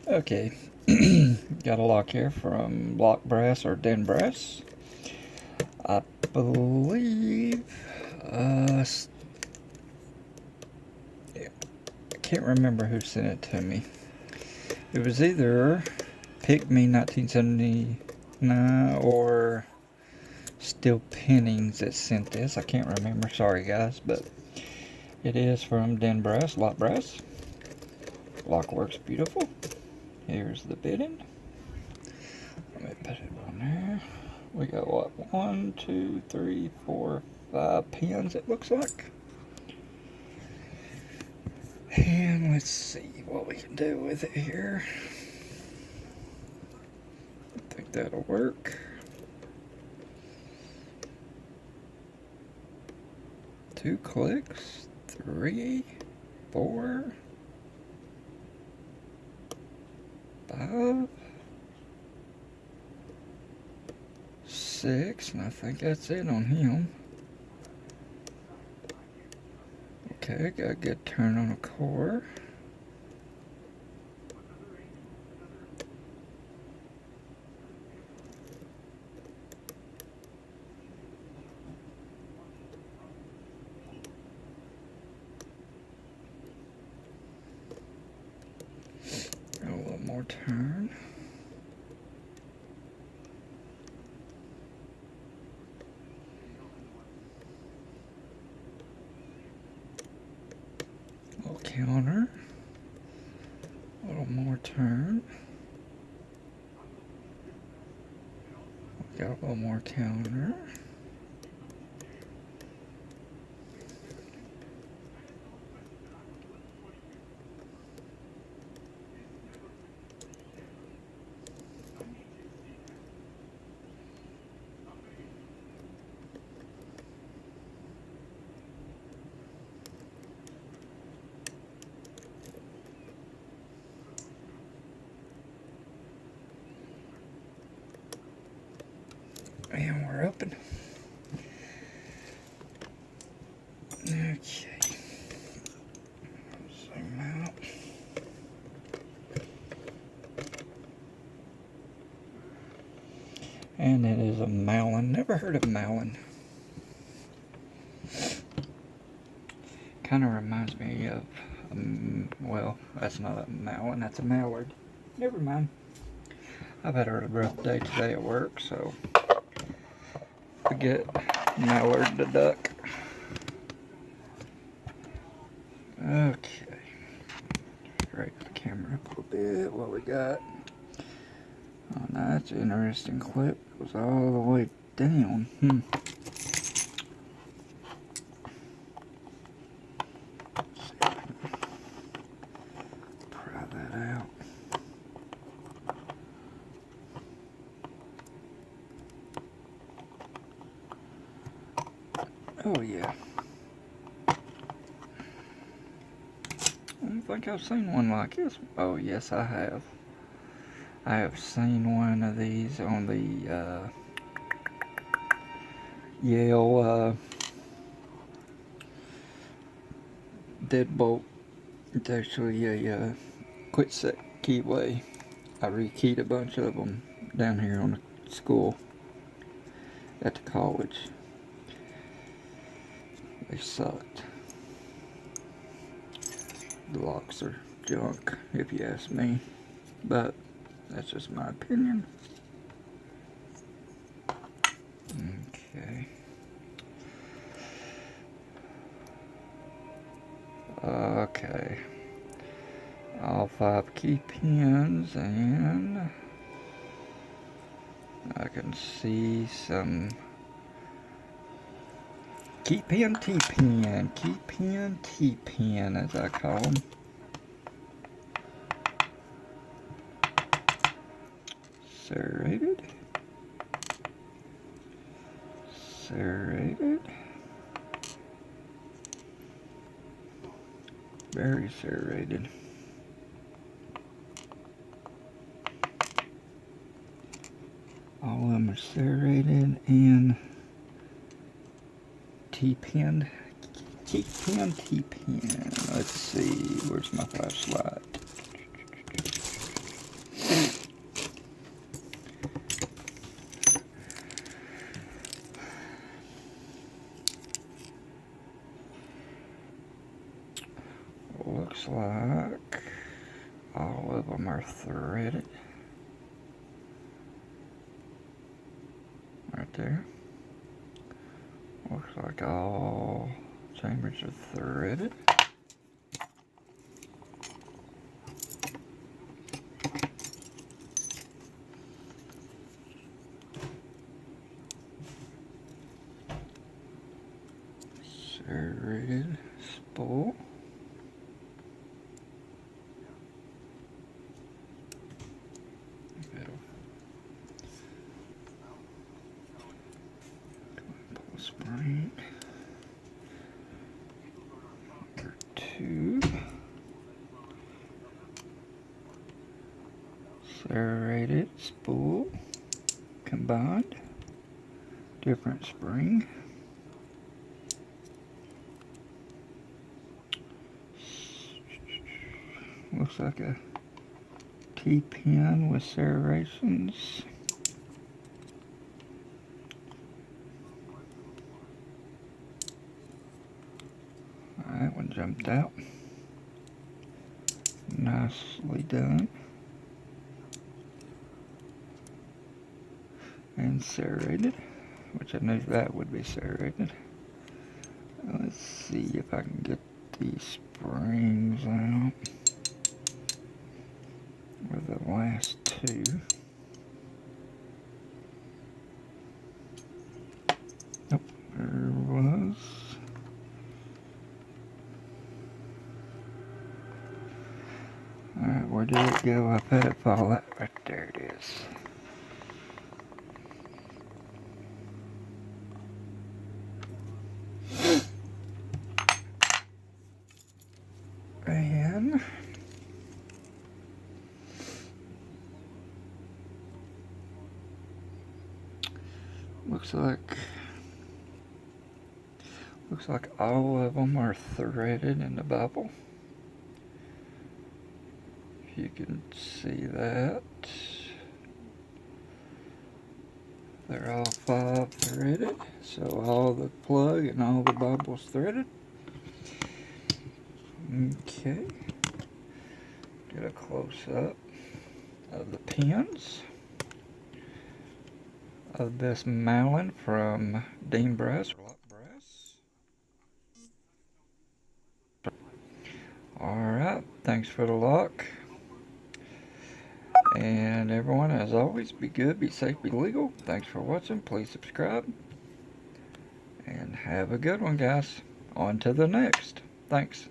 Okay, got a lock here from Block Brass or Den Brass. I believe, I can't remember who sent it to me. It was either Pick Me 1979 or Steel Pinnings that sent this. I can't remember, sorry guys, but it is from Den Brass, Lock Brass. Lock works beautiful. Here's the bidding. Let me put it on there. We got what? 1, 2, 3, 4, 5 pins it looks like. And let's see what we can do with it here. I think that'll work. 2 clicks, 3, 4, 5, 6, and I think that's it on him. Okay, got a good turn on the core. Got a little more turn. Little counter. A little more turn. Got a little more counter. And we're open. Okay. Zoom out. And it is a Millan. Never heard of Millan. Kind of reminds me of, well, that's not a Millan, that's a mallard. Never mind. I've had a rough day today at work, so forget mallard the duck. Okay. Right, the camera up a little bit. What we got? Oh, that's an interesting clip. It was all the way down. Let's see if I can pry that out. Oh yeah. I don't think I've seen one like this. Oh yes, I have. I have seen one of these on the Yale deadbolt. It's actually a quick set keyway. I rekeyed a bunch of them down here on the school at the college. They sucked. The locks are junk, if you ask me, but that's just my opinion. Okay. Okay. All 5 key pins, and I can see some key pin, T-pin, key pin, T-pin, as I call them. Serrated. Serrated. Very serrated. All of them are serrated and T-pinned. T-pin, T-pin. Let's see, where's my flashlight? Looks like all of them are threaded. Right there. Looks like all chambers are threaded. Serrated spool. Pull spring. Number 2. Serrated spool. Combined. Different spring. Looks like a T-pin with serrations. That one jumped out. Nicely done. And serrated, which I knew that would be serrated. Let's see if I can get these springs out with the last 2. Nope, there was. Alright, where did it go? I've had it fall out. Right there it is. And looks like all of them are threaded in the bubble. If you can see that. They're all 5 threaded, so all the plug and all the bubbles threaded. Okay, get a close-up of the pins of this Millan from Den Brass. Alright, thanks for the lock. And everyone, as always, be good, be safe, be legal. Thanks for watching. Please subscribe. And have a good one, guys. On to the next. Thanks.